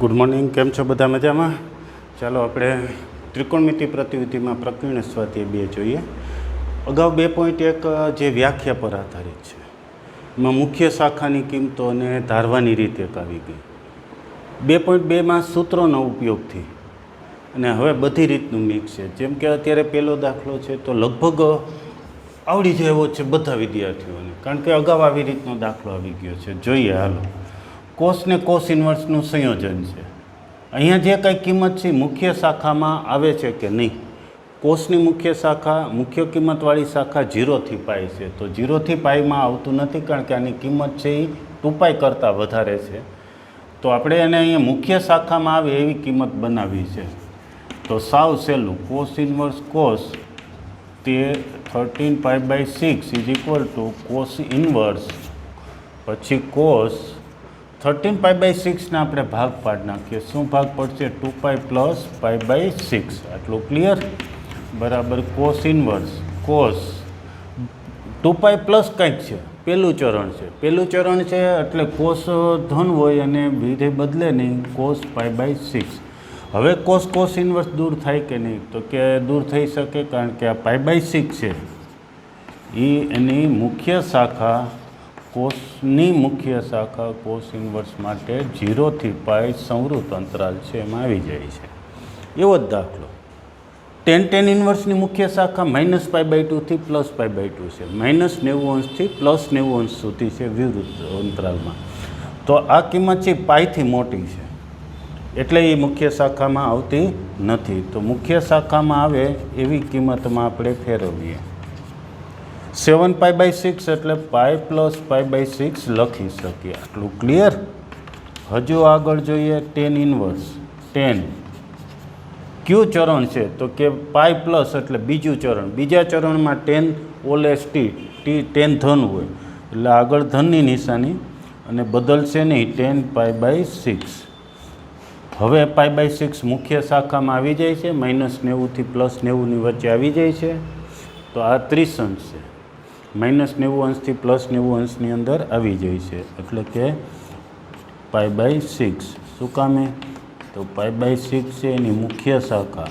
Good morning, કેમ છો બધા? મજામાં? ચાલો આપણે ત્રિકોણમિતિ પ્રતિવિધિમાં પ્રકીર્ણ સ્વાધ્યાય 2 જોઈએ. અગાઉ 2.1 જે વ્યાખ્યા પર આધારિત છે, એમાં મુખ્ય શાખાની કિંમતો અને ધારવાની રીત એક આવી ગઈ. 2.2માં સૂત્રોનો ઉપયોગથી અને હવે બધી રીતનું મિક્સ છે. જેમ કે અત્યારે પહેલો દાખલો છે તો લગભગ આવડી જાય એવો છે બધા વિદ્યાર્થીઓને, કારણ કે અગાઉ આવી રીતનો દાખલો આવી ગયો છે. જોઈએ હાલો. કોસ ને કોસ ઇન્વર્સનું સંયોજન છે. અહીંયા જે કંઈ કિંમત છે મુખ્ય શાખામાં આવે છે કે નહીં? કોસની મુખ્ય શાખા, મુખ્ય કિંમતવાળી શાખા 0 થી પાઈ છે, તો 0 થી પાઈમાં આવતું નથી, કારણ કે આની કિંમત છે એ 2π કરતાં વધારે છે. તો આપણે એને અહીંયા મુખ્ય શાખામાં આવે એવી કિંમત બનાવી છે. તો સાવ સહેલું, કોસ ઇન્વર્સ કોસ તે 13π/6 is equal to cos inverse, પછી કોસ 13π/6 આપણે ભાગ પાડી નાખીએ. શું ભાગ પડશે? 2π + π/6. આટલું ક્લિયર? બરાબર. કોસ ઇન્વર્સ કોસ 2π પ્લસ કંઈક છે, પહેલું ચરણ છે. પહેલું ચરણ છે એટલે કોસ ધન હોય અને વિધેય બદલે નહીં, કોસ π/6. હવે કોસ ઇન્વર્સ દૂર થાય કે નહીં? તો કે દૂર થઈ શકે, કારણ કે આ π/6 છે એ એની મુખ્ય શાખા, કોસની મુખ્ય શાખા કોસ ઇન્વર્સ માટે 0 થી પાઈ સંવૃત અંતરાલ છે એમાં આવી જાય છે. એવો જ દાખલો. tan ઇન્વર્સની મુખ્ય શાખા -π/2 થી +π/2 છે. -90° થી +90° સુધી છે વિવૃત અંતરાલમાં. તો આ કિંમત છે પાઈથી મોટી છે, એટલે એ મુખ્ય શાખામાં આવતી નથી. તો મુખ્ય શાખામાં આવે એવી કિંમતમાં આપણે ફેરવીએ. 7π/6 એટલે π + π/6 લખી શકીએ. આટલું ક્લિયર? હજુ આગળ જોઈએ. tan ઇન્વર્સ tan કયું ચરણ છે? તો કે પાઈ પ્લસ એટલે બીજું ચરણ. બીજા ચરણમાં tan ઓલેસ ટી tan ધન હોય એટલે આગળ ધનની નિશાની અને બદલશે નહીં, tan π/6. હવે π/6 મુખ્ય શાખામાં આવી જાય છે, -90 થી +90 વચ્ચે આવી જાય છે. તો આ ત્રિસંશ છે, -90° થી +90°ની અંદર આવી જાય છે, એટલે કે π/6. શું કામે? તો π/6 છે એની મુખ્ય શાખા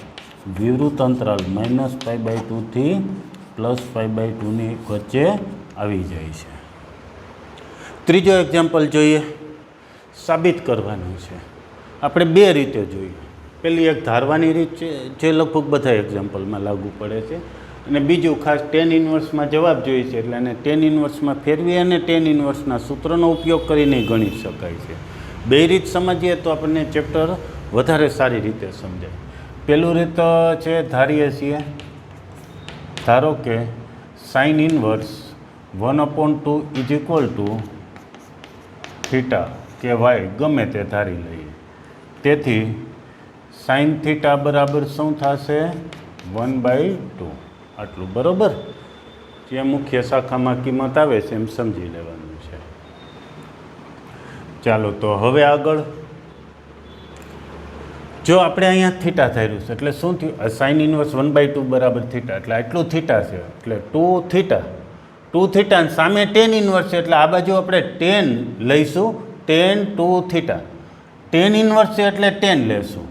વિવૃત અંતરાલ -π/2 થી +π/2ની વચ્ચે આવી જાય છે. ત્રીજો એક્ઝામ્પલ જોઈએ. સાબિત કરવાનું છે. આપણે 2 રીતે જોઈએ. પહેલી એક ધારવાની રીત છે, જે લગભગ બધા એક્ઝામ્પલમાં લાગુ પડે છે, અને બીજું ખાસ tan ઇન્વર્સમાં જવાબ જોઈએ છે, એટલે એને tan ઇન્વર્સમાં ફેરવી અને tan ઇન્વર્સના સૂત્રનો ઉપયોગ કરીને ગણી શકાય છે. 2 રીત સમજીએ તો આપણને ચેપ્ટર વધારે સારી રીતે સમજાય. પહેલું રીત છે, ધારીએ છીએ, ધારો કે sin inverse 1/2 is equal two theta કે વાય, ગમે તે ધારી લઈએ. તેથી sin થીટા બરાબર શું થશે? 1/2. આટલું બરાબર. જે મુખ્ય શાખામાં કિંમત આવે છે એમ સમજી લેવાનું છે. ચાલો, તો હવે આગળ જો આપણે અહીંયા થીટા ધાર્યું છે એટલે શું થયું? sin ઇન્વર્સ 1/2 બરાબર થીટા, એટલે આટલું થીટા છે, એટલે 2 થીટા અને સામે tan ઇન્વર્સ છે, એટલે આ બાજુ આપણે tan લઈશું, tan 2 થીટા. tan ઇન્વર્સ છે એટલે tan લેશું.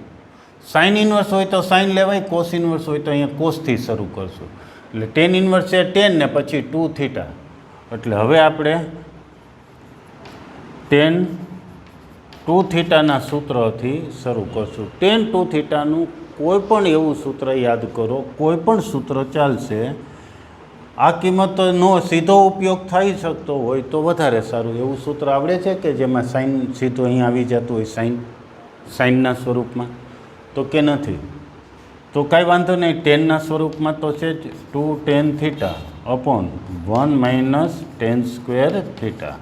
સાઇન ઇન્વર્સ હોય તો સાઇન લેવાય, કોસ ઇન્વર્સ હોય તો અહીંયા કોસથી શરૂ કરશું. એટલે tan ઇન્વર્સ છે tan ને પછી 2 થીટા. એટલે હવે આપણે tan 2 થીટાના સૂત્રથી શરૂ કરશું. tan 2 થીટાનું કોઈ પણ એવું સૂત્ર યાદ કરો, કોઈ પણ સૂત્ર ચાલશે. આ કિંમતનો સીધો ઉપયોગ થઈ શકતો હોય તો વધારે સારું. એવું સૂત્ર આવડે છે કે જેમાં સાઇન સીધું અહીં આવી જતું હોય, સાઇનના સ્વરૂપમાં? તો કે નથી. તો કાંઈ વાંધો નહીં, ટેનના સ્વરૂપમાં તો છે જ 2 tan theta upon 1 - tan² theta.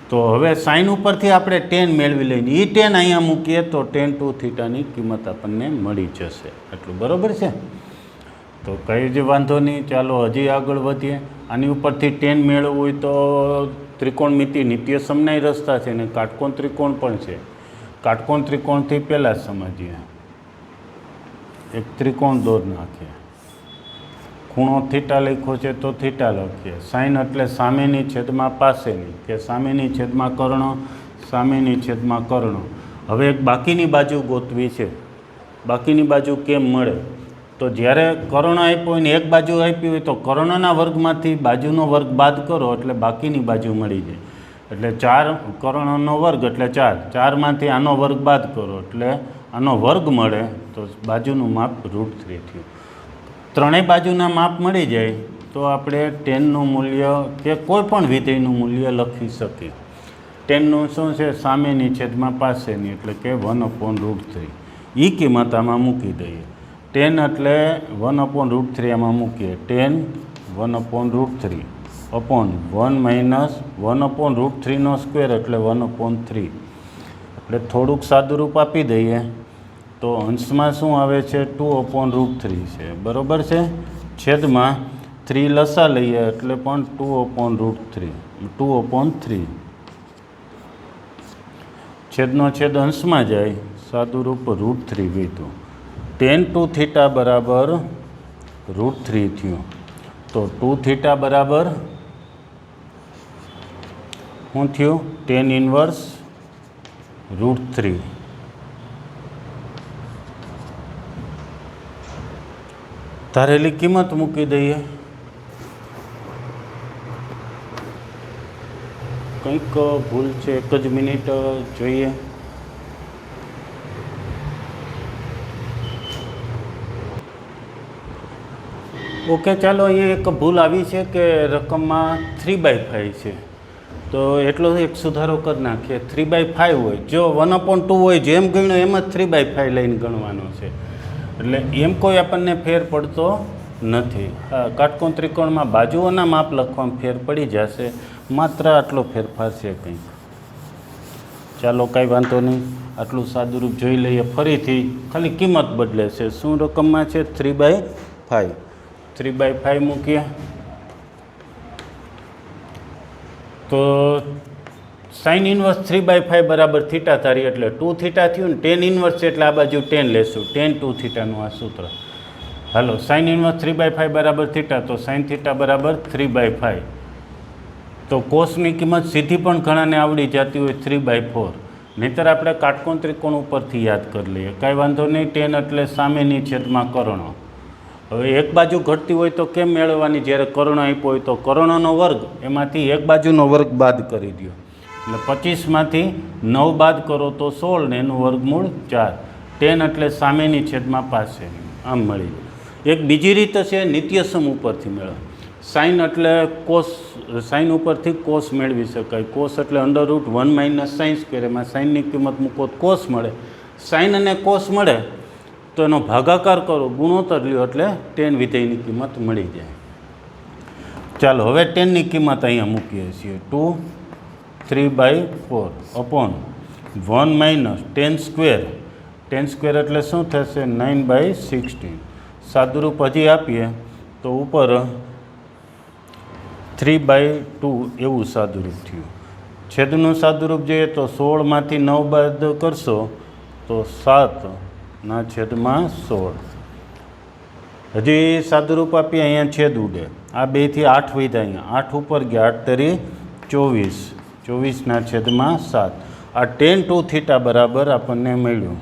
તો હવે સાઇન ઉપરથી આપણે tan મેળવી લઈને એ tan અહીંયા મૂકીએ તો tan 2 થીટાની કિંમત આપણને મળી જશે. એટલું બરાબર છે? તો કંઈ જ વાંધો નહીં. ચાલો હજી આગળ વધીએ. આની ઉપરથી tan મેળવવું હોય તો ત્રિકોણમિતિ નિત્ય સમનાય રસ્તા છે, અને કાટકોણ ત્રિકોણ પણ છે. કાટકોણ ત્રિકોણથી પહેલાં સમજીએ. એક ત્રિકોણ દોર નાખીએ. ખૂણો થીટા લખ્યો છે તો થીટા લખીએ. સાઇન એટલે સામેની છેદમાં પાસેની, કે સામેની છેદમાં કર્ણ, સામેની છેદમાં કર્ણ. હવે એક બાકીની બાજુ ગોતવી છે. બાકીની બાજુ કેમ મળે? તો જ્યારે કર્ણ આપ્યો હોય ને એક બાજુ આપી હોય તો કર્ણના વર્ગમાંથી બાજુનો વર્ગ બાદ કરો એટલે બાકીની બાજુ મળી જાય. એટલે 4 કર્ણનો વર્ગ એટલે 4. 4માંથી આનો વર્ગ બાદ કરો એટલે આનો વર્ગ મળે તો બાજુનું માપ √3 થયું. ત્રણેય બાજુના માપ મળી જાય તો આપણે ટેનનું મૂલ્ય કે કોઈ પણ વિધેયનું મૂલ્ય લખી શકીએ. ટેનનું શું છે? સામેની છેદમાં પાસેની એટલે કે 1/√3. એ કિંમત આમાં મૂકી દઈએ. 10 એટલે 1/√3 આમાં મૂકીએ. 10 1/√3 અપોન 1 - 1/√3 સ્ક્વેર એટલે 1/3. આપણે થોડુંક સાદુરૂપ આપી દઈએ તો અંશમાં શું આવે છે? 2/√3 છે. બરાબર છે. છેદમાં 3 લસા લઈએ એટલે પણ 2/√3 2/3. છેદનો છેદ અંશમાં જાય, સાદુરૂપ √3 વીધું. tan 2θ બરાબર √3 થયું. તો 2θ બરાબર શું થયું? tan inverse √3. ધારેલી કિંમત મૂકી દઈએ. કંઈક ભૂલ છે, એક જ મિનિટ જોઈએ. ઓકે, ચાલો અહીંયા એક ભૂલ આવી છે કે રકમમાં 3/5 છે. તો એટલો એક સુધારો કરી નાખીએ. 3/5 હોય, જો 1/2 હોય જેમ ગણ્યો એમ જ 3/5 લઈને ગણવાનો છે. એટલે એમ કોઈ આપણને ફેર પડતો નથી. કાટકોણ ત્રિકોણમાં બાજુઓના માપ લખવામાં ફેર પડી જશે, માત્ર આટલો ફેરફાર છે કંઈક. ચાલો કાંઈ વાંધો નહીં, આટલું સાદુરૂપ જોઈ લઈએ ફરીથી. ખાલી કિંમત બદલે છે. શું રકમમાં છે? 3/5. 3/5 મૂકીએ તો સાઇન ઇન્વર્સ 3/5 બરાબર થીટા ધારી એટલે 2θ થયું ને. ટેન ઇન્વર્સ એટલે આ બાજુ 10 લેશું. tan 2θનું આ સૂત્ર. હાલો, સાઇન ઇન્વર્સ 3/5 બરાબર થીટા, તો સાઇન થીટા બરાબર 3/5. તો કોસની કિંમત સીધી પણ ઘણાને આવડી જતી હોય 3/4. નહીંતર આપણે કાટકોણ ત્રિકોણ ઉપરથી યાદ કરી લઈએ. કાંઈ વાંધો નહીં. ટેન એટલે સામેની છેદમાં કર્ણ. હવે એક બાજુ ઘટતી હોય તો કેમ મેળવવાની? જ્યારે કર્ણ આપ્યો હોય તો કર્ણનો વર્ગ, એમાંથી એક બાજુનો વર્ગ બાદ કરી દો. એટલે 25માંથી 9 બાદ કરો તો 16 ને એનું વર્ગમૂળ 4. 10 એટલે સામેની છેદમાં પાસેની. આમ મળી જાય. એક બીજી રીત છે નિત્યસમ ઉપરથી મેળવવા. સાઇન એટલે કોસ, સાઇન ઉપરથી કોસ મેળવી શકાય. કોસ એટલે √1 - sin². એમાં સાઇનની કિંમત મૂકો તો કોસ મળે. સાઇન અને કોસ મળે તો એનો ભાગાકાર કરો, ગુણોત્તર લ્યો એટલે tan વિધેયની કિંમત મળી જાય. ચાલો હવે tanની કિંમત અહીંયા મૂકીએ છીએ. 2/3/4 અપોન 1 - tan². tan² એટલે શું થશે? 9/16. સાદુરૂપ હજી આપીએ તો ઉપર 3/2 એવું સાદુરૂપ થયું. છેદનું સાદુરૂપ જોઈએ તો 16માંથી 9 બાદ કરશો તો 7/16. હજી સાદુરૂપ આપીએ, અહીંયા છેદ ઉડે. આ 2થી 8 વધ્યા, અહીંયા 8 ઉપર ગયા. 8 તરી 24. 24/7. આ tan 2θ બરાબર આપણને મળ્યું.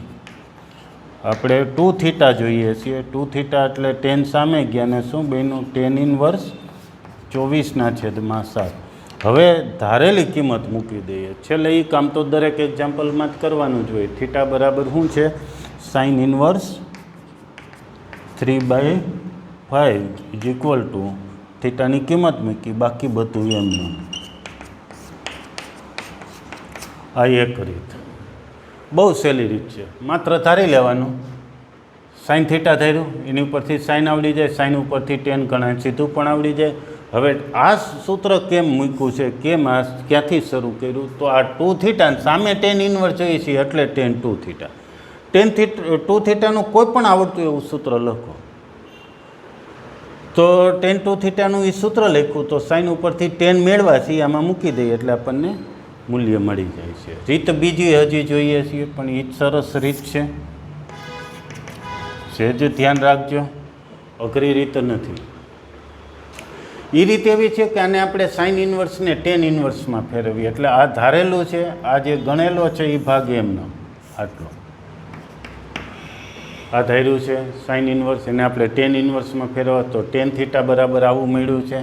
આપણે 2θ જોઈએ છીએ. 2θ એટલે tan સામે ગયા ને શું બન્યું? tan inverse 24/7. હવે ધારેલી કિંમત મૂકી દઈએ. છેલ્લે એ કામ તો દરેક એક્ઝામ્પલમાં જ કરવાનું જ હોય. થીટા બરાબર શું છે? સાઇન ઇન્વર્સ 3/5 = થીટાની કિંમત મૂકી, બાકી બધું એમનું. આ એક રીત, બહુ સહેલી રીત છે. માત્ર ધારી લેવાનું. સાઇન થીટા ધાર્યું, એની ઉપરથી સાઇન આવડી જાય, સાઇન ઉપરથી tan ગણાય, સીધું પણ આવડી જાય. હવે આ સૂત્ર કેમ મૂક્યું છે, કેમ આ ક્યાંથી શરૂ કર્યું? તો આ 2θ સામે tan ઇન્વર્સ જોઈએ છીએ એટલે tan 2θ. tan 2θનું કોઈ પણ આવડતું એવું સૂત્ર લખો. તો tan 2θનું એ સૂત્ર લખ્યું તો સાઇન ઉપરથી tan મેળવા છીએ, આમાં મૂકી દઈએ એટલે આપણને મૂલ્ય મળી જાય છે. રીત બીજી હજી જોઈએ છીએ, પણ એ જ સરસ રીત છે. સહેજ ધ્યાન રાખજો, અઘરી રીત નથી. એ રીત એવી છે કે આને આપણે સાઇન ઇન્વર્સને tan ઇન્વર્સમાં ફેરવીએ એટલે આ ધારેલું છે, આ જે ગણેલો છે એ ભાગ એમનો. આટલો આ ધાર્યું છે સાઇન ઇન્વર્સ. એને આપણે ટેન ઇન્વર્સમાં ફેરવા તો ટેન થીટા બરાબર આવું મળ્યું છે.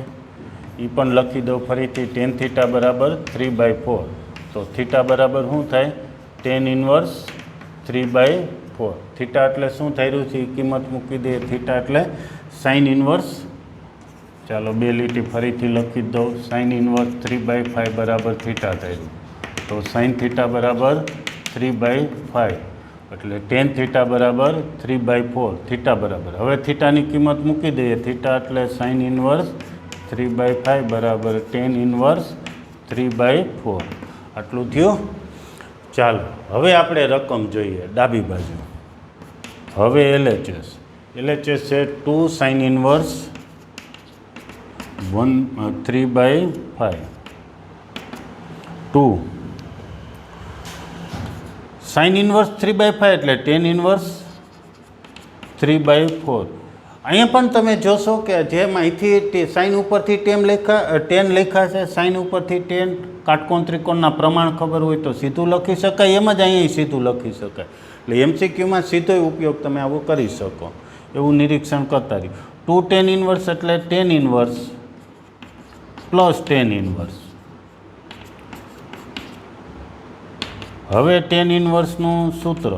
એ પણ લખી દઉં ફરીથી. ટેન થીટા બરાબર 3/4. તો થીટા બરાબર શું થાય? Tan inverse 3/4. થીટા એટલે શું ધાર્યું છે એ કિંમત મૂકી દઈએ. થીટા એટલે સાઇન ઇન્વર્સ. ચાલો બે લીટી ફરીથી લખી દઉં. સાઇન ઇન્વર્સ 3/5 બરાબર થીટા ધાર્યું. તો સાઇન થીટા બરાબર 3/5 એટલે ટેન થીટા બરાબર 3/4. થીટા બરાબર હવે થીટાની કિંમત મૂકી દઈએ. થીટા એટલે સાઇન ઇન્વર્સ 3/5 બરાબર ટેન ઇન્વર્સ 3/4. આટલું થયું. ચાલો હવે આપણે રકમ જોઈએ ડાબી બાજુ. હવે LHS છે 2 સાઇન ઇન્વર્સ 3/5. 2 સાઇન ઇન્વર્સ 3/5 એટલે ટેન ઇન્વર્સ 3/4. અહીંયા પણ તમે જોશો કે જેમ અહીંથી સાઇન ઉપરથી ટેન લખ્યા છે, સાઇન ઉપરથી ટેન, કાટકોણ ત્રિકોણના પ્રમાણ ખબર હોય તો સીધું લખી શકાય. એમ જ અહીંયા સીધું લખી શકાય. એટલે MCQમાં સીધો ઉપયોગ તમે આવો કરી શકો એવું નિરીક્ષણ કરતા રહ્યું. 2 ટેન ઇન્વર્સ એટલે tan inverse plus tan inverse. હવે ટેન ઇન્વર્સનું સૂત્ર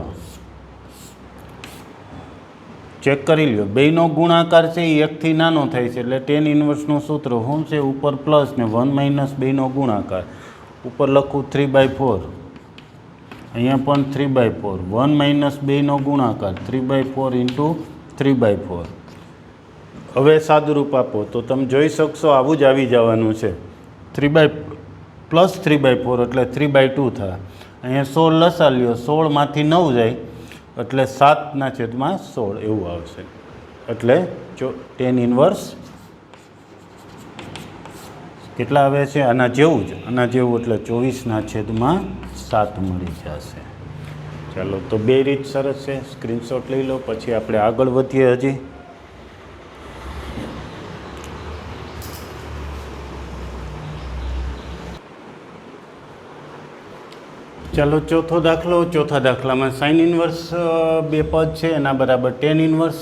ચેક કરી લ્યો. બેયનો ગુણાકાર છે એ એકથી નાનો થાય છે એટલે ટેન ઇન્વર્સનું સૂત્ર શું છે? ઉપર પ્લસ ને 1 માઇનસ બેયનો ગુણાકાર. ઉપર લખું 3/4, અહીંયા પણ 3/4. 1 માઇનસ બેયનો ગુણાકાર 3/4 ઇન્ટુ 3/4. હવે સાદુરૂપ આપો તો તમે જોઈ શકશો આવું જ આવી જવાનું છે. 3/4 એટલે 3/2 થાય. અહીંયા 16 લસા લ્યો, 16માંથી 9 જાય એટલે 7/16 એવું આવશે. એટલે ટેન ઇન્વર્સ કેટલા આવે છે? આના જેવું જ, આના જેવું એટલે 24/7 મળી જશે. ચાલો તો બે રીત સરસ છે. સ્ક્રીનશોટ લઈ લો પછી આપણે આગળ વધીએ. હજી ચાલો ચોથો દાખલો. ચોથા દાખલામાં સાઇન ઇન્વર્સ બે પદ છે એના બરાબર ટેન ઇન્વર્સ.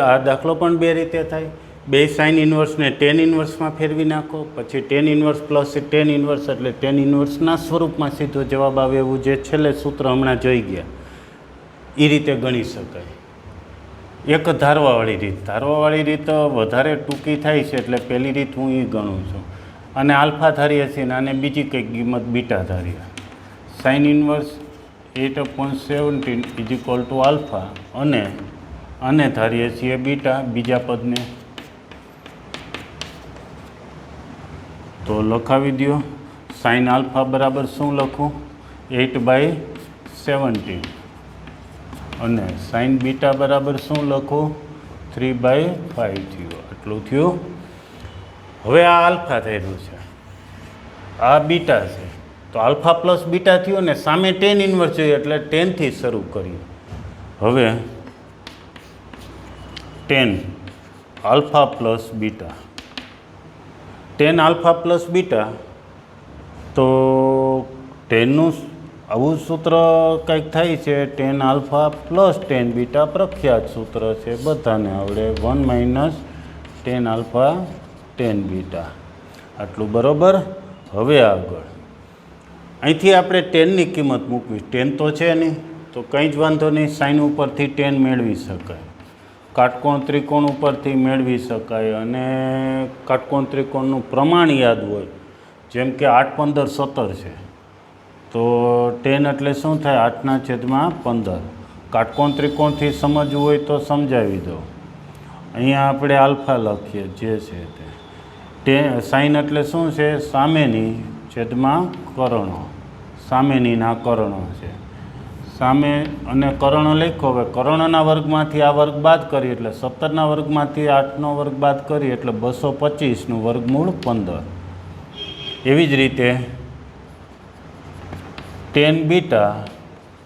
આ દાખલો પણ બે રીતે થાય. બે સાઇન ઇન્વર્સને ટેન ઇન્વર્સમાં ફેરવી નાખો, પછી tan inverse plus tan inverse એટલે ટેન ઇન્વર્સના સ્વરૂપમાં સીધો જવાબ આવે એવું જે છેલ્લે સૂત્ર હમણાં જોઈ ગયા એ રીતે ગણી શકાય. એક ધારવાવાળી રીત. ધારવાવાળી રીત વધારે ટૂંકી થાય છે એટલે પહેલી રીત હું એ ગણું છું. અને આલ્ફા ધારીએ છીએ ને આને બીજી કંઈક કિંમત બીટા ધારીએ. Sine inverse 8/17 is equal to alpha અને ધારીએ છીએ બીટા બીજા પદને. તો લખાવી દો. સાઇન આલ્ફા બરાબર શું લખું? 8/17 અને સાઇન બીટા બરાબર શું લખું? 3/5 થયું. આટલું થયું. હવે આ આલ્ફા થયેલું છે, આ બીટા છે. તો આલ્ફા પ્લસ બીટા થયું ને સામે ટેન ઇન્વર્સ જોઈએ એટલે 10થી શરૂ કર્યું. હવે 10 alpha plus beta, 10 alpha plus beta. તો 10નું આવું સૂત્ર કંઈક થાય છે. 10 આલ્ફા પ્લસ 10 બીટા પ્રખ્યાત સૂત્ર છે, બધાને આવડે. 1 માઇનસ 10 આલ્ફા 10 બીટા. આટલું બરાબર. હવે આગળ અહીંથી આપણે 10ની કિંમત મૂકવી. 10 તો છે નહીં તો કંઈ જ વાંધો નહીં. સાઇન ઉપરથી 10 મેળવી શકાય, કાટકોણ ત્રિકોણ ઉપરથી મેળવી શકાય. અને કાટકોણ ત્રિકોણનું પ્રમાણ યાદ હોય, જેમ કે 8, 15, 17 છે તો 10 એટલે શું થાય? 8/15. કાટકોણ ત્રિકોણથી સમજવું હોય તો સમજાવી દો. અહીંયા આપણે આલ્ફા લખીએ જે છે તે. સાઇન એટલે શું છે? સામેની છેદમાં કરણો. સામેનીના કરણો છે. સામે અને કરણો લખો. હવે કરણોના વર્ગમાંથી આ વર્ગ બાદ કરીએ એટલે 17ના વર્ગમાંથી 8નો વર્ગ બાદ કરીએ એટલે 225નું વર્ગમૂળ 15. એવી જ રીતે 10 બીટા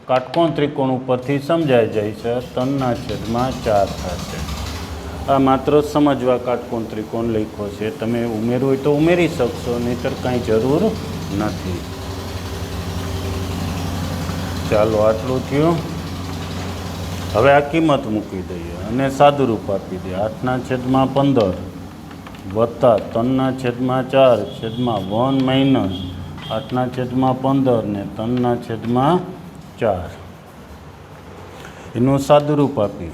કાટકોણ ત્રિકોણ ઉપરથી સમજાઈ જાય છે, 3/4 થશે. આ માત્ર સમજવા કાટકોણ ત્રિકોણ લખ્યો છે. તમે ઉમેરવું હોય તો ઉમેરી શકશો, નહીંતર કાંઈ જરૂર નથી. ચાલો આટલું થયું. હવે આ કિંમત મૂકી દઈએ અને સાદુરૂપ આપી દઈએ. 8/15 વત્તા 3/4 છેદમાં 1 માઇનસ 8/15 ને 3/4 એનું સાદુરૂપ આપી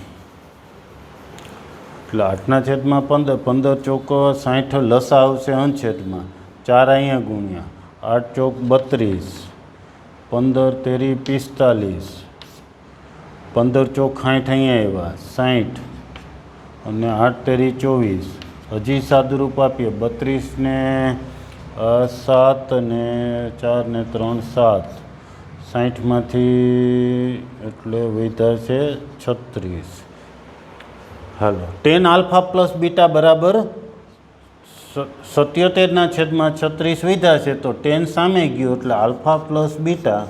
એટલે 8/15 15 ચોક 60 લસા આવશે અંશછેદમાં 4 અહીંયા ગુણ્યા 8 ચોક 32 15 તેરી 45 15 ચોક 60 અહીંયા આવ્યા 60 અને 8 તેરી 24 હજી સાદુરૂપ આપીએ 32 ને 7 ને 4 ને 3 7 60માંથી એટલે વધ્યા છે 36. હાલો 10 આલ્ફા પ્લસ બીટા બરાબર 77/36 વધ્યા છે તો 10 સામે ગયું એટલે આલ્ફા પ્લસ બીટા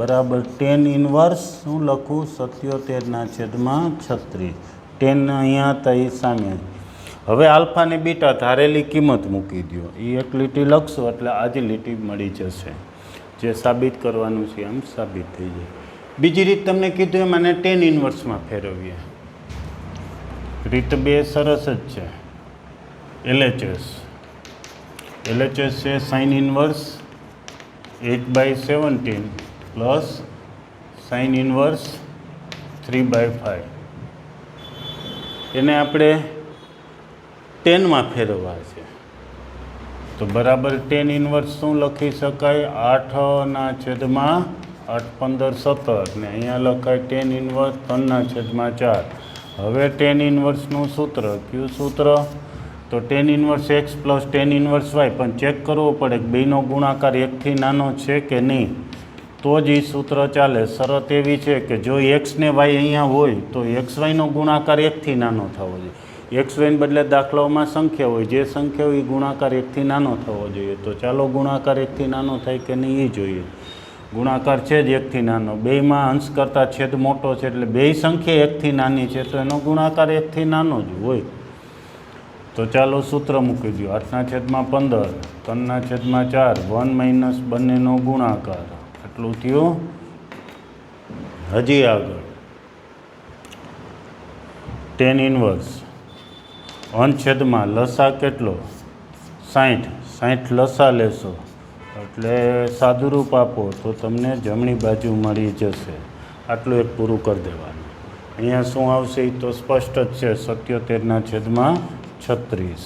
બરાબર 10 ઇન્વર્સ શું લખું 77/36. 10 અહીંયા હતા એ સામે. હવે આલ્ફા ને બીટા ધારેલી કિંમત મૂકી દો. એ એક લીટી લખશો એટલે આ જ લીટી મળી જશે. જે સાબિત કરવાનું છે એમ સાબિત થઈ જાય. બીજી રીત તમને કીધું એમ આને 10 ઇન્વર્સમાં ફેરવીએ. રીત બે સરસ જ છે. LHS છે sine inverse 8/17 plus sine inverse 3/5. એને આપણે 10માં ફેરવવા છે તો બરાબર 10 ઇન્વર્સ શું લખી શકાય 8/8 15 17 ને અહીંયા લખાય 10 ઇન્વર્સ 3/4. હવે 10 ઇન્વર્સનું સૂત્ર કયું સૂત્ર તો 10 inverse x plus 10 inverse y. પણ ચેક કરવો પડે કે બેનો ગુણાકાર એકથી નાનો છે કે નહીં તો જ એ સૂત્ર ચાલે. શરત એવી છે કે જો એક્સ ને વાય અહીંયા હોય તો એક્સ વાયનો ગુણાકાર એકથી નાનો થવો જોઈએ. એક્સ વાયને બદલે દાખલાઓમાં સંખ્યા હોય જે સંખ્યા હોય એ ગુણાકાર એકથી નાનો થવો જોઈએ. તો ચાલો ગુણાકાર એકથી નાનો થાય કે નહીં એ જોઈએ. ગુણાકાર છે જ એકથી નાનો. બેયમાં અંશ કરતાં છેદ મોટો છે એટલે બેય સંખ્યા એકથી નાની છે તો એનો ગુણાકાર એકથી નાનો જ હોય. તો ચાલો સૂત્ર મૂકી દો 8/15 3/4 1 માઇનસ બંનેનો ગુણાકાર આટલું થયું. હજી આગળ 10 ઇન્વર્સ અંશછેદમાં લસા કેટલો 60 લસા લેશો એટલે સાદુરૂપ આપો તો તમને જમણી બાજુ મળી જશે. આટલું એક પૂરું કરી દેવાનું. અહીંયા શું આવશે એ તો સ્પષ્ટ જ છે 77/36.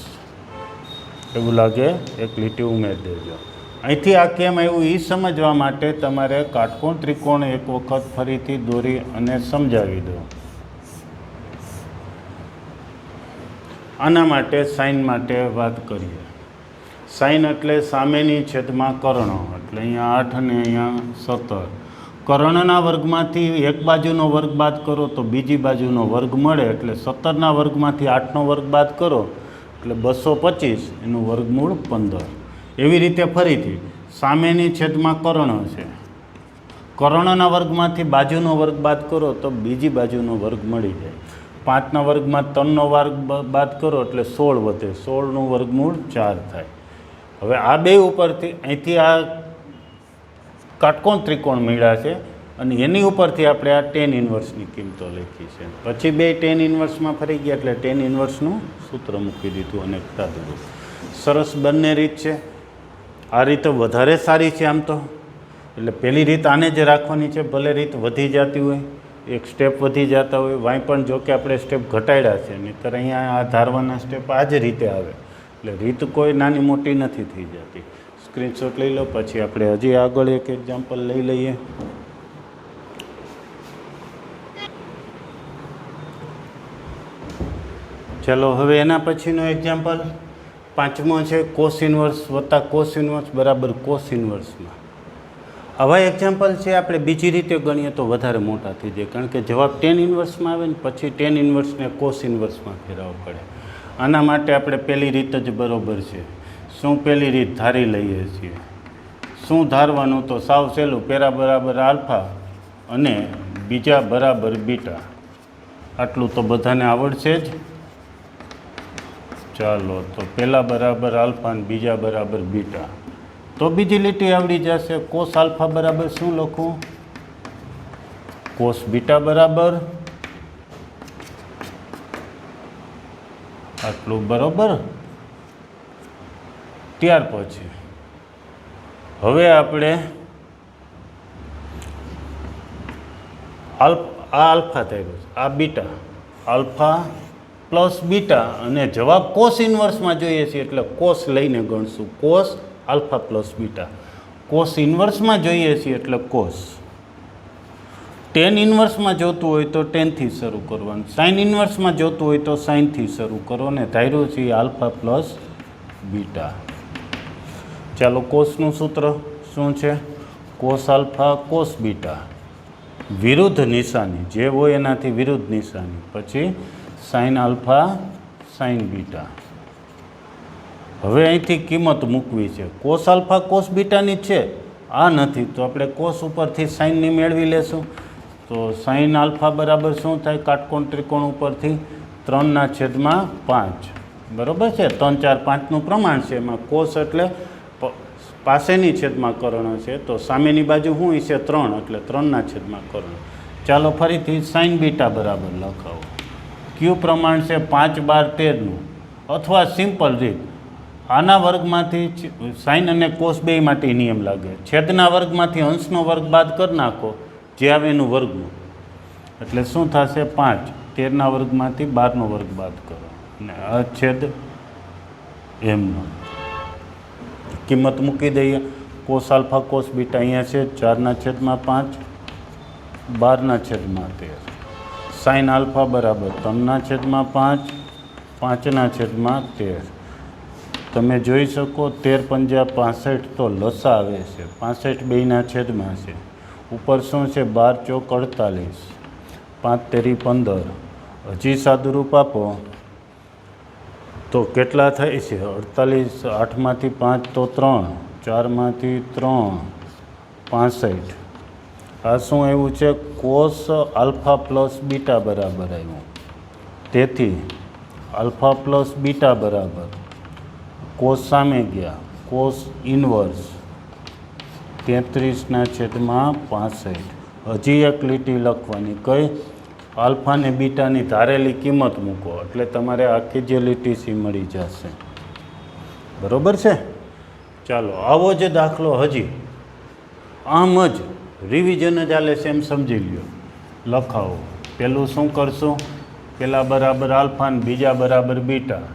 એવું લાગે એક લીટી ઉમેરી દેજો. અહીંથી આ કેમ આવ્યું એ સમજવા માટે તમારે કાટકોણ ત્રિકોણ એક વખત ફરીથી દોરી અને સમજાવી દો. આના માટે સાઇન માટે વાત કરીએ. સાઇન એટલે સામેની છેદમાં કર્ણ એટલે અહીંયા 8 અને અહીંયા 17. કર્ણના વર્ગમાંથી એક બાજુનો વર્ગ બાદ કરો તો બીજી બાજુનો વર્ગ મળે એટલે 17ના વર્ગમાંથી 8નો વર્ગ બાદ કરો એટલે 225 એનું વર્ગમૂળ 15. એવી રીતે ફરીથી સામેની છેદમાં કર્ણ છે. કર્ણના વર્ગમાંથી બાજુનો વર્ગ બાદ કરો તો બીજી બાજુનો વર્ગ મળી જાય. 5ના વર્ગમાં 3નો વર્ગ બાદ કરો એટલે 16 વધે. 16નું વર્ગમૂળ 4 થાય. હવે આ બે ઉપરથી અહીંથી આ કાટકોણ ત્રિકોણ મળ્યા છે અને એની ઉપરથી આપણે આ 10 ઇન્વર્સની કિંમતો લખી છે. પછી બે 10 ઇન્વર્સમાં ફરી ગયા એટલે 10 ઇન્વર્સનું સૂત્ર મૂકી દીધું અને સાદુરૂપ. સરસ બંને રીત છે. આ રીત વધારે સારી છે આમ તો. એટલે પહેલી રીત આને જ રાખવાની છે ભલે રીત વધી જતી હોય એક સ્ટેપ વધી જતા હોય. વાંય પણ જો કે આપણે સ્ટેપ ઘટાડ્યા છે નહીંતર અહીંયા આ ધારવાના સ્ટેપ આ જ રીતે આવે. એટલે રીત કોઈ નાની મોટી નથી થઈ જતી. સ્ક્રીનશોટ લઈ લો પછી આપણે હજી આગળ એક એક્ઝામ્પલ લઈ લઈએ. ચાલો હવે એના પછીનો એક્ઝામ્પલ પાંચમો છે કોસ ઇન્વર્સ વત્તા કોસ ઇન્વર્સ બરાબર કોસ ઇન્વર્સમાં. આવા એક્ઝામ્પલ છે આપણે બીજી રીતે ગણીએ તો વધારે મોટા થઈ જાય કારણ કે જવાબ 10 ઇન્વર્સમાં આવે ને પછી 10 ઇન્વર્સને કોસ ઇન્વર્સમાં ફેરવવો પડે. આના માટે આપણે પહેલી રીત જ બરાબર છે. શું પહેલી રીત ધારી લઈએ છીએ. શું ધારવાનું તો સાવ સહેલું પેરા બરાબર આલ્ફા અને બીજા બરાબર બીટા. આટલું તો બધાને આવડશે જ. ચાલો તો પહેલાં બરાબર આલ્ફા અને બીજા બરાબર બીટા. તો બીજી લીટી આવડી જશે. કોસ આલ્ફા બરાબર શું લખું કોસ બીટા બરાબર આટલું બરાબર. ત્યાર પછી હવે આપણે આ આલ્ફા થયેલું છે, આ બીટા, આલ્ફા પ્લસ બીટા, અને જવાબ કોસ ઇન્વર્સમાં જોઈએ છીએ એટલે કોસ લઈને ગણશું. Cos alpha plus beta. Cos ઇન્વર્સમાં જોઈએ છીએ એટલે કોસ. ટેન ઇન્વર્સમાં જોતું હોય તો ટેનથી શરૂ કરવાનું, સાઇન ઇન્વર્સમાં જોતું હોય તો સાઇનથી શરૂ કરો, ને ધાર્યું છે આલ્ફા પ્લસ બીટા. ચાલો કોસનું સૂત્ર શું છે? કોસ આલ્ફા કોસ બીટા, વિરુદ્ધ નિશાની જે હોય એનાથી વિરુદ્ધ નિશાની, પછી સાઇન આલ્ફા સાઇન બીટા. હવે અહીંથી કિંમત મૂકવી છે. કોસ આલ્ફા કોસ બીટાની છે, આ નથી તો આપણે કોસ ઉપરથી સાઇનની મેળવી લેશું. તો સાઇન આલ્ફા બરાબર શું થાય? કાટકોણ ત્રિકોણ ઉપરથી 3/5 બરાબર છે. 3, 4, 5નું પ્રમાણ છે, એમાં કોસ એટલે પાસેની છેદમાં કર્ણ છે, તો સામેની બાજુ શું છે? 3, એટલે 3/કર્ણ. ચાલો ફરીથી સાઇન બીટા બરાબર લખાવો. કયું પ્રમાણ છે? 5, 12, 13નું, અથવા સિમ્પલ રીત આના વર્ગમાંથી સાઇન અને કોસ બે માટે નિયમ લાગે. છેદના વર્ગમાંથી અંશનો વર્ગ બાદ કરી નાખો, જે આવે એનું વર્ગનું, એટલે શું થશે? 5. 13ના વર્ગમાંથી 12નો વર્ગ બાદ કરો, અને આ છેદ એમનો. કિંમત મૂકી દઈએ. કોસ આલ્ફા કોસ બીટા અહીંયા છે 4/5, 12/13. સાઇન આલ્ફા બરાબર 3/5, 5/13. તમે જોઈ શકો 13 × 5 = 65 તો લસા આવે છે. 65 બેયના છેદમાં છે. ઉપર શું છે? 12 × 4 = 48, 5 × 3 = 15. હજી સાદુરૂપ આપો તો કેટલા થાય છે? 48, 8માંથી 5 તો 3, 4માંથી 3, 65. આ શું આવ્યું છે? કોસ આલ્ફા પ્લસ બીટા બરાબર આવ્યું. તેથી આલ્ફા પ્લસ બીટા બરાબર કોસ સામે ગયા, કોસ ઇન્વર્સ 33/65. હજી એક લીટી લખવાની, કઈ? આલ્ફા ને બીટાની ધારેલી કિંમત મૂકો એટલે તમારે આખી જે લીટી સી મળી જશે. બરાબર છે? ચાલો આવો જ દાખલો હજી આમ જ રિવિઝન જ ચાલે છે એમ સમજી લ્યો. લખાવો. પહેલું શું કરશું? પહેલાં બરાબર આલ્ફા ને બીજા બરાબર બીટા.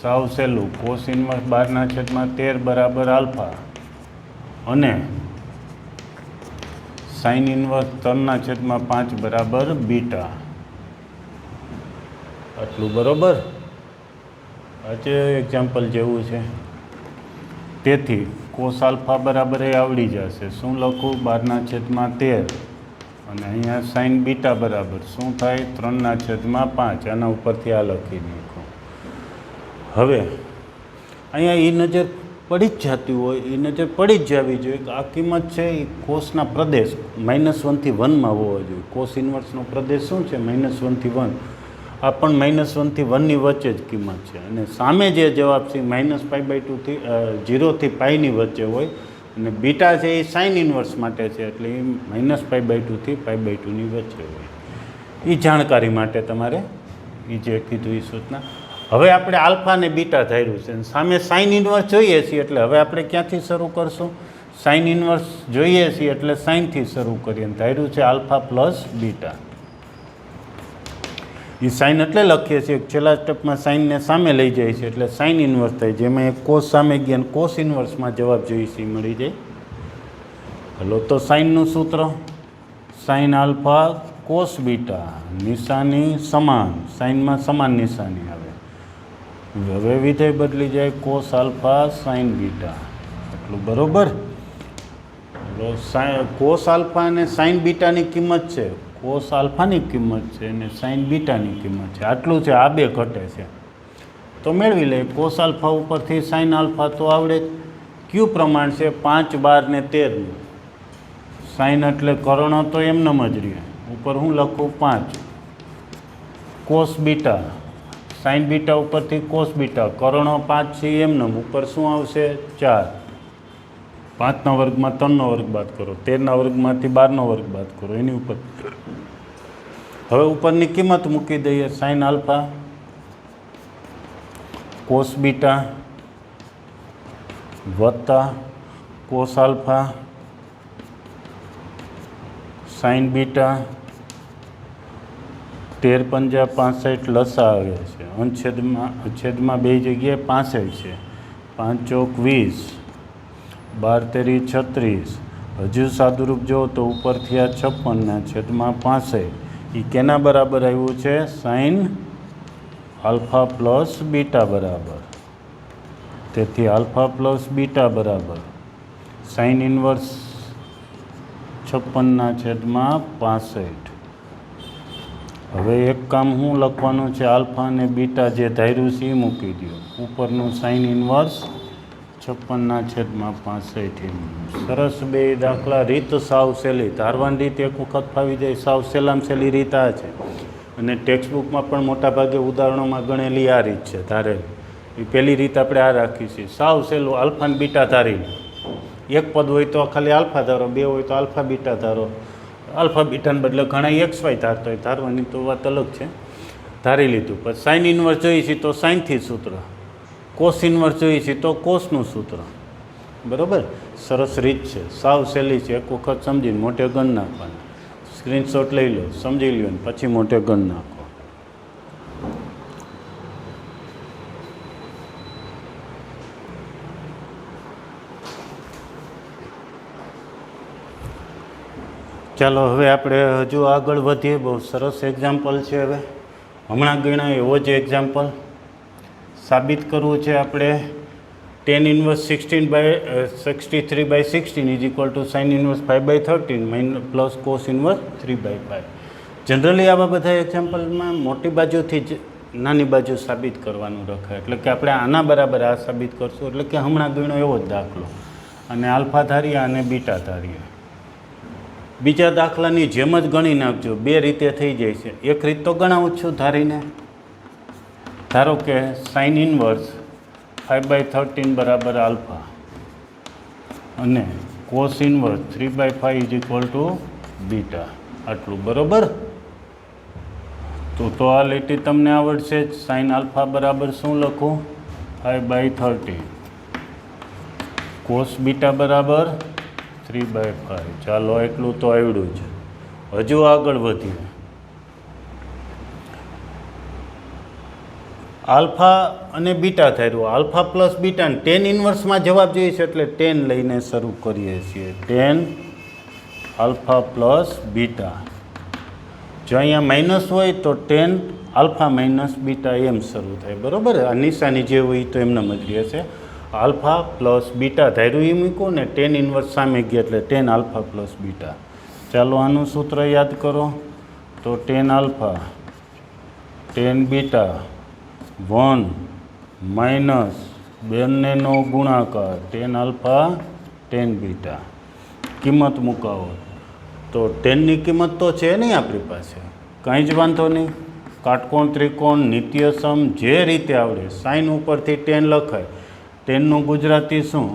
સાવ સહેલું. કોસ ઇન્વર્સ 12/13 બરાબર આલ્ફા, અને સાઇન ઇન્વર્સ 3/5 બરાબર બીટા. આટલું બરાબર. આજે એક્ઝામ્પલ જેવું છે. તેથી કોસ આલ્ફા બરાબર એ આવડી જશે. શું લખું? 12/13, અને અહીંયા સાઇન બીટા બરાબર શું થાય? 3/5. આના ઉપરથી આ લખી નાખો. હવે અહીંયા એ નજર પડી જ જતી હોય, એ નજર પડી જ જવી જોઈએ કે આ કિંમત છે એ કોસના પ્રદેશ -1 થી 1માં હોવો જોઈએ. કોસ ઇન્વર્સનો પ્રદેશ શું છે? -1 થી 1. આ પણ -1 થી 1ની વચ્ચે જ કિંમત છે, અને સામે જે જવાબ છે -π/2 થી 0 થી πની વચ્ચે હોય, અને બીટા છે એ સાઇન ઇન્વર્સ માટે છે એટલે એ -π/2 થી π/2ની વચ્ચે હોય. એ જાણકારી માટે તમારે એ જે કીધું એ સૂચના. હવે આપણે આલ્ફા ને બીટા ધાર્યું છે, સામે સાઇન ઇન્વર્સ જોઈએ છીએ એટલે હવે આપણે ક્યાંથી શરૂ કરશું? સાઇન ઇન્વર્સ જોઈએ છીએ એટલે સાઇનથી શરૂ કરીએ. ધાર્યું છે આલ્ફા પ્લસ બીટા. એ સાઇન એટલે લખીએ છીએ છેલ્લા સ્ટેપમાં સાઇનને સામે લઈ જાય છે એટલે સાઇન ઇન્વર્સ થાય, જેમાં એક કોસ સામે ગયા અને કોસ ઇન્વર્સમાં જવાબ જોઈએ છે મળી જાય. હલો, તો સાઇનનું સૂત્ર સાઇન આલ્ફા કોસ બીટા, નિશાની સમાન, સાઇનમાં સમાન નિશાની આવે. હવે વિધેય બદલી જાય કોસ આલ્ફા સાઇન બીટા. એટલું બરાબર. કોસ આલ્ફા અને સાઇન બીટાની કિંમત છે, કોસ આલ્ફાની કિંમત છે અને સાઇન બીટાની કિંમત છે. આટલું છે. આ બે ઘટે છે તો મેળવી લઈએ. કોસ આલ્ફા ઉપરથી સાઇન આલ્ફા તો આવડે જ. કયું પ્રમાણ છે? 5, 12 ને 13નું. સાઇન એટલે કર્ણ તો એમનેમ જ રહે. ઉપર હું લખું? 5. કોસ બીટા, સાઇન બીટા ઉપરથી કોસ બીટા, કર્ણ 5 છે એમનેમ, ઉપર શું આવશે? 4. 5ના વર્ગમાં 3નો વર્ગ બાદ કરો, 13ના વર્ગમાંથી 12નો વર્ગ બાદ કરો, એની ઉપર હવે ઉપરની કિંમત મૂકી દઈએ. સાઇન આલ્ફા કોસ બીટા વત્તા કોસ આલ્ફા સાઇન બીટા 13 પંજા 65 લસા આવે છે. છેદમાં બે જગ્યાએ 65 છે. 5 ચોક 20, 12 તેરી 36. હજુ સાદુરૂપ જો તો ઉપરથી આ 56 ના છેદમાં 65 એ કેના બરાબર આવ્યું છે? સાઇન આલ્ફા પ્લસ બીટા બરાબર. તેથી આલ્ફા પ્લસ બીટા બરાબર સાઇન ઇન્વર્સ 56 ના છેદમાં 65. હવે એક કામ હું લખવાનું છે, આલ્ફા અને બીટા જે ધાર્યું છે એ મૂકી દો. ઉપરનું સાઇન ઇન્વર્સ 56 ના છેદમાં 65. સરસ બે દાખલા. રીત સાવ સહેલી, ધારવાની રીત એક વખત ફાવી જાય. સાવ સહેલામાં સહેલી રીત આ છે અને ટેક્સ્ટબુકમાં પણ મોટાભાગે ઉદાહરણોમાં ગણેલી આ રીત છે ધારેલી. એ પહેલી રીત આપણે આ રાખી છે. સાવ સહેલું, આલ્ફા અને બીટા ધારી. એક પદ હોય તો ખાલી આલ્ફા ધારો, બે હોય તો આલ્ફા બીટા ધારો. આલ્ફા બીટાને બદલે ઘણા એક્સ વાય ધારતો હોય, ધારવાની તો વાત અલગ છે. ધારી લીધું. પછી સાઇન ઇન્વર્સ જોઈએ છે તો સાઇનથી સૂત્ર, કોસ ઇન્વર્સ જોઈએ છે તો કોસનું સૂત્ર. બરાબર, સરસ રીત છે, સાવ સહેલી છે. એક વખત સમજીને મોટે ગણ નાખવાના. સ્ક્રીનશોટ લઈ લો, સમજી લ્યો ને પછી મોટે ગણ નાખો. ચાલો હવે આપણે હજુ આગળ વધીએ. બહુ સરસ એક્ઝામ્પલ છે. હવે હમણાં ગણ્યા એવો જ એક્ઝામ્પલ સાબિત કરવું છે આપણે. tan inverse 63/16 is equal two sine inverse 5/13 plus cos inverse 3/5. Generally આવા બધા એક્ઝામ્પલમાં મોટી બાજુથી જ નાની બાજુ સાબિત કરવાનું રખાય. એટલે કે આપણે આના બરાબર આ સાબિત કરશું. એટલે કે હમણાં ગણ્યો એવો જ દાખલો, અને આલ્ફા ધાર્યા અને બીટા ધાર્યા. બીજા દાખલાની જેમ જ ગણી નાખજો. બે રીતે થઈ જાય છે. એક રીત તો ગણાવું છું ધારીને. ધારો કે સાઇન ઇન્વર્સ 5/13 બરાબર આલ્ફા અને cos inverse 3/5 is equal two beta. આટલું બરાબર. તો આ લીટી તમને આવડશે જ. સાઇન આલ્ફા બરાબર શું લખું? 5/13. કોસ બીટા બરાબર 3/5. ચાલો એટલું તો આવડ્યું જ. હજુ આગળ વધીએ. આલ્ફા અને બીટા ધાર્યું. આલ્ફા પ્લસ બીટા tan ઇન્વર્સમાં જવાબ જોઈએ છે એટલે tan લઈને શરૂ કરીએ છીએ. tan alpha plus beta. જો અહીંયા માઇનસ હોય તો tan આલ્ફા માઇનસ બીટા એમ શરૂ થાય. બરાબર, આ નિશાની જે હોય તો એમને જ રહેશે. આલ્ફા પ્લસ બીટા ધાર્યું એ મૂકો ને tan ઇન્વર્સ સામે ગયા એટલે tan આલ્ફા પ્લસ બીટા. ચાલો આનું સૂત્ર યાદ કરો. તો tan alpha tan beta 1 minus બંનેનો ગુણાકાર tan આલ્ફા tan બીટા. કિંમત મુકાવો તો ટેનની કિંમત તો છે નહીં આપણી પાસે, કંઈ જ વાંધો નહીં. કાટકોણ ત્રિકોણ નિત્યસમ જે રીતે આવડે. સાઇન ઉપરથી tan લખાય. ટેનનું ગુજરાતી શું?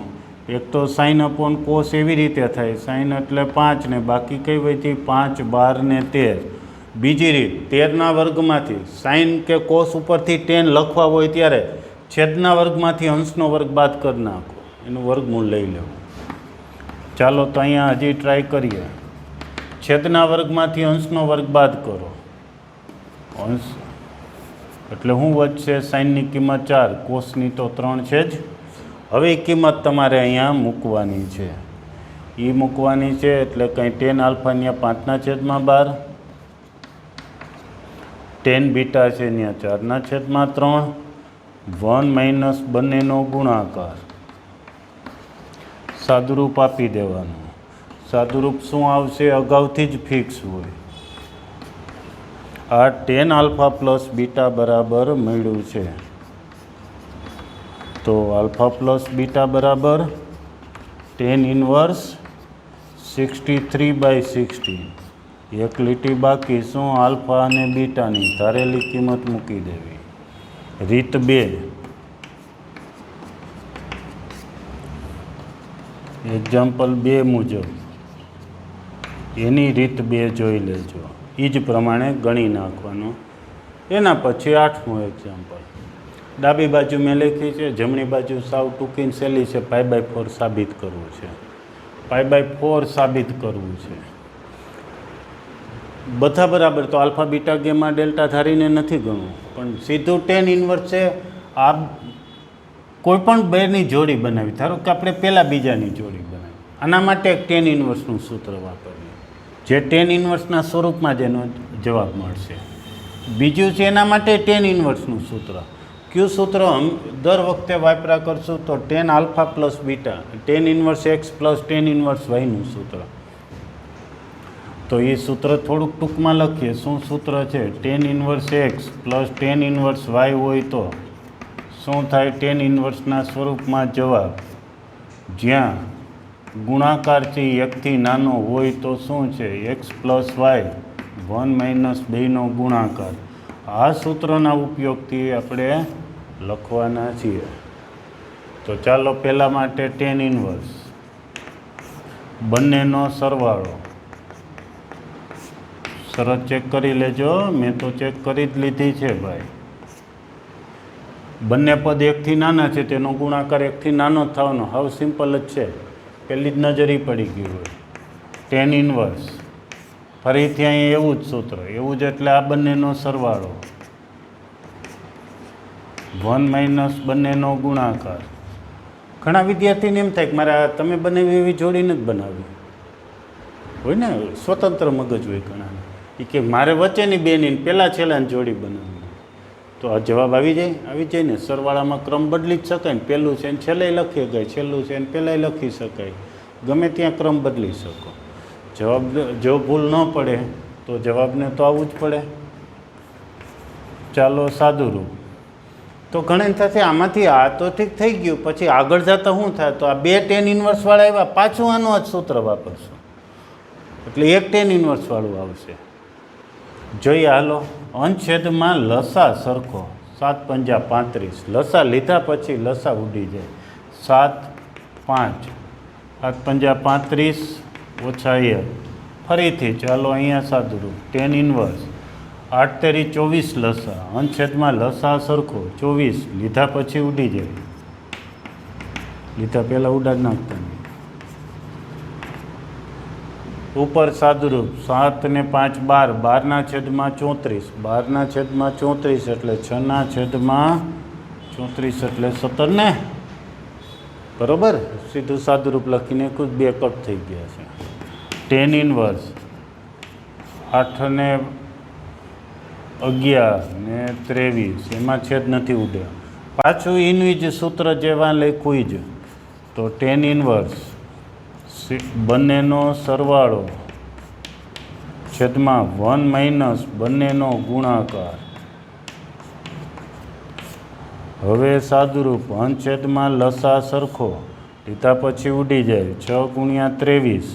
એક તો સાઇન અપોન કોસ એવી રીતે થાય. સાઇન એટલે 5 ને બાકી કઈ વધી 5, 12 ને 13. બીજી રીત 13ના વર્ગમાંથી સાઇન કે કોસ ઉપરથી tan લખવા હોય ત્યારે છેદના વર્ગમાંથી અંશનો વર્ગ બાદ કરી નાખો, એનું વર્ગમૂળ લઈ લેવું. ચાલો તો અહીંયા હજી ટ્રાય કરીએ. છેદના વર્ગમાંથી અંશનો વર્ગ બાદ કરો. અંશ એટલે શું વધશે? સાઇનની કિંમત 4, કોસની તો 3 છે જ. હવે એ કિંમત તમારે અહીંયા મૂકવાની છે. એ મૂકવાની છે એટલે કંઈ tan આલ્ફા ત્યાં 5/12, tan બીટા છે ત્યાં 4/3, 1 માઇનસ બંનેનો ગુણાકાર. સાદુરૂપ આપી દેવાનું. સાદુરૂપ શું આવશે? અગાઉથી જ ફિક્સ હોય. આ tan આલ્ફા પ્લસ બીટા બરાબર મળ્યું છે. તો આલ્ફા પ્લસ બીટા બરાબર tan ઇન્વર્સ 63/16. એક લીટી બાકી. શું? આલ્ફા અને બીટાની ધારેલી કિંમત મૂકી દેવી. રીત 2. એક્ઝામ્પલ 2 મુજબ એની રીત 2 જોઈ લેજો. એ જ પ્રમાણે ગણી નાખવાનો. એના પછી 8મું એક્ઝામ્પલ. ડાબી બાજુ મેં લખી છે, જમણી બાજુ સાવ ટૂંકી સહેલી છે. π/4 સાબિત કરવું છે. π/4 સાબિત કરવું છે. બધા બરાબર તો આલ્ફા બીટા ગેમા ડેલ્ટા ધારીને નથી ગણવું, પણ સીધું tan ઇન્વર્સ છે. આ કોઈ પણ બેની જોડી બનાવી, ધારો કે આપણે પહેલાં બીજાની જોડી બનાવી, આના માટે એક tan ઇન્વર્સનું સૂત્ર વાપરીએ, જે tan ઇન્વર્સના સ્વરૂપમાં જ એનો જવાબ મળશે. બીજું છે એના માટે tan ઇન્વર્સનું સૂત્ર. ક્યુ સૂત્ર દર વખતે વાપરા કરશું તો tan alpha plus beta, tan inverse x plus tan inverse વાયનું સૂત્ર. તો એ સૂત્ર થોડુંક ટૂંકમાં લખીએ. શું સૂત્ર છે? tan inverse x plus tan inverse y હોય તો શું થાય? tan ઇન્વર્સના સ્વરૂપમાં જવાબ, જ્યાં ગુણાકાર છે એકથી નાનો હોય તો શું છે? એક્સ પ્લસ વાય 1 - 2નો ગુણાકાર. આ સૂત્રના ઉપયોગથી આપણે લખવાના છીએ. તો ચાલો પહેલાં માટે tan ઇન્વર્સ, બંનેનો સરવાળો. શરત ચેક કરી લેજો, મેં તો ચેક કરી જ લીધી છે ભાઈ. બંને પદ એકથી નાના છે, તેનો ગુણાકાર એકથી નાનો જ થવાનો. હાવ સિમ્પલ જ છે, પહેલી જ નજરી પડી ગયું હોય. tan ઇન્વર્સ, ફરીથી અહીં એવું જ સૂત્ર, એવું જ એટલે આ બંનેનો સરવાળો 1 - બંનેનો ગુણાકાર. ઘણા વિદ્યાર્થીને એમ થાય કે મારે તમે બનાવી એવી જોડી નથી બનાવી હોય ને, સ્વતંત્ર મગજ હોય ઘણાને. એ કે મારે વચ્ચેની બેની પહેલાં છેલ્લાની જોડી બનાવવી. તો આ જવાબ આવી જાય? આવી જાય ને. સરવાળામાં ક્રમ બદલી જ શકાય ને. પહેલું છે ને છેલ્લે લખી શકાય, છેલ્લું છે ને પહેલાંય લખી શકાય. ગમે ત્યાં ક્રમ બદલી શકો. જવાબ જો ભૂલ ન પડે તો જવાબને તો આવવું જ પડે. ચાલો સાદું રૂપ. તો ઘણા થશે આમાંથી આ તો ઠીક થઈ ગયું, પછી આગળ જતાં શું થાય? તો આ 2 tan ઇન્વર્સવાળા આવ્યા, પાછું આનું જ સૂત્ર વાપરશું, એટલે 1 tan ઇન્વર્સવાળું આવશે. જોઈએ હાલો. અંશછેદમાં લસા સરખો 7 × 35. લસા લીધા પછી લસા ઉડી જાય. 7 5 7 × 35 ઓછા 1. ફરીથી ચાલો અહીંયા સાદુરૂપ. tan ઇન્વર્સ 8 તેરી 24 લસા, અંશછેદમાં લસા સરખો 24, લીધા પછી ઉડી જાય. લીધા પહેલાં ઉડાડ નાખતા. ઉપર સાદુરૂપ 7 ને 5 12, 12/34, 12/34 એટલે 6/34 એટલે 17 ને, બરાબર. સીધું સાદુરૂપ લખીને ખુદ 2 કટ થઈ ગયા છે. tan ઇન્વર્સ 8 ને 11 ને 23, એમાં છેદ નથી ઉડ્યા. પાછું એનું જ સૂત્ર જેવા લખ્યું જ. તો tan ઇન્વર્સ બંનેનો સરવાળો છેદમાં 1 - બંનેનો ગુણાકાર. હવે સાદુરૂપ અંશછેદમાં લસા સરખો, લીધા પછી ઉડી જાય. 6 × 23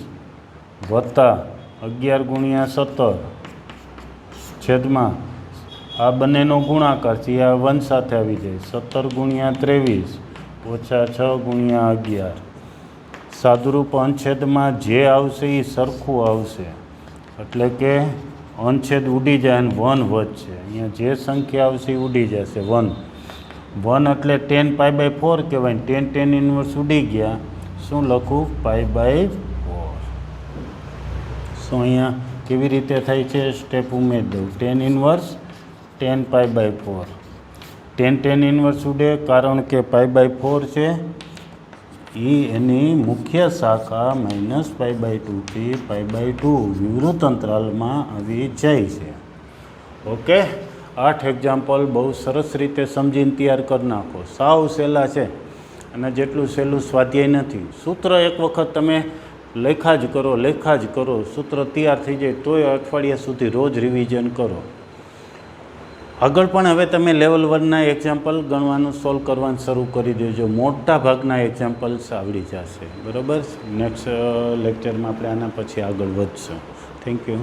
વત્તા 11 × 17 છેદમાં આ બંનેનો ગુણાકાર છે, આ 1 સાથે આવી જાય. 17 × 23 ઓછા 6 × 11. સાદુરૂપ અંશછેદમાં જે આવશે એ સરખું આવશે, એટલે કે અંશછેદ ઉડી જાય અને 1 વધશે. અહીંયા જે સંખ્યા આવશે એ ઉડી જશે. 1 એટલે tan π/4 કહેવાય. tan ઇન્વર્સ ઉડી ગયા. શું લખું? π/4. શું અહીંયા કેવી રીતે થાય છે? સ્ટેપ ઉમેરી દઉં. tan inverse tan π/4. tan inverse ઉડે કારણ કે π/4 છે એ એની મુખ્ય શાખા -π/2 થી π/2 વિવૃત અંતરાલમાં આવી જાય છે. ઓકે. 8 એક્ઝામ્પલ બહુ સરસ રીતે સમજીને તૈયાર કરી નાખો. સાવ સહેલા છે અને જેટલું સહેલું સ્વાધ્યાય નથી. સૂત્ર એક વખત તમે લેખા જ કરો, સૂત્ર તૈયાર થઈ જાય તોય અઠવાડિયા સુધી રોજ રિવિઝન કરો. આગળ પણ હવે તમે લેવલ 1ના એક્ઝામ્પલ ગણવાનું સોલ્વ કરવાનું શરૂ કરી દેજો. મોટા ભાગના એક્ઝામ્પલ્સ આવડી જશે. બરાબર. નેક્સ્ટ લેક્ચરમાં આપણે આના પછી આગળ વધશું. Thank you.